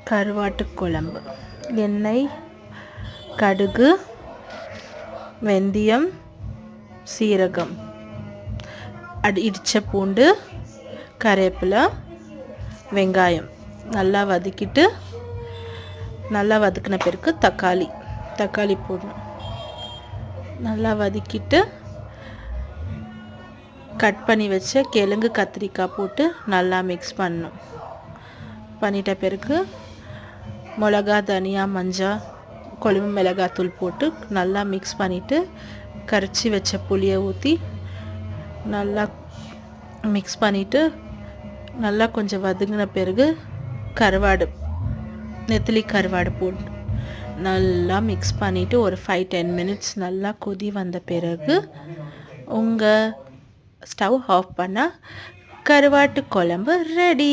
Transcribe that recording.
கருவாட்டு குழம்பு. எண்ணெய், கடுகு, வெந்தயம், சீரகம், இடித்த பூண்டு, கருவேப்பிலை, வெங்காயம் நல்லா வதக்கிட்டு, நல்லா வதக்கின பிறகு தக்காளி போடணும். நல்லா வதக்கிட்டு கட் பண்ணி வச்ச கிழங்கு கத்திரிக்காய் போட்டு நல்லா மிக்ஸ் பண்ணணும். பண்ணிட்ட பிறகு மிளகா, தனியா, மஞ்சள், கொழும்பு மிளகாத்தூள் போட்டு நல்லா மிக்ஸ் பண்ணிவிட்டு கரைச்சி வச்ச புளியை ஊற்றி நல்லா மிக்ஸ் பண்ணிவிட்டு நல்லா கொஞ்சம் வதங்கின பிறகு நெத்திலி கருவாடு போட்டு நல்லா மிக்ஸ் பண்ணிவிட்டு ஒரு 5-10 மினிட்ஸ் நல்லா கொதி வந்த பிறகு உங்கள் ஸ்டவ் ஆஃப் பண்ணால் கருவாட்டு குழம்பு ரெடி.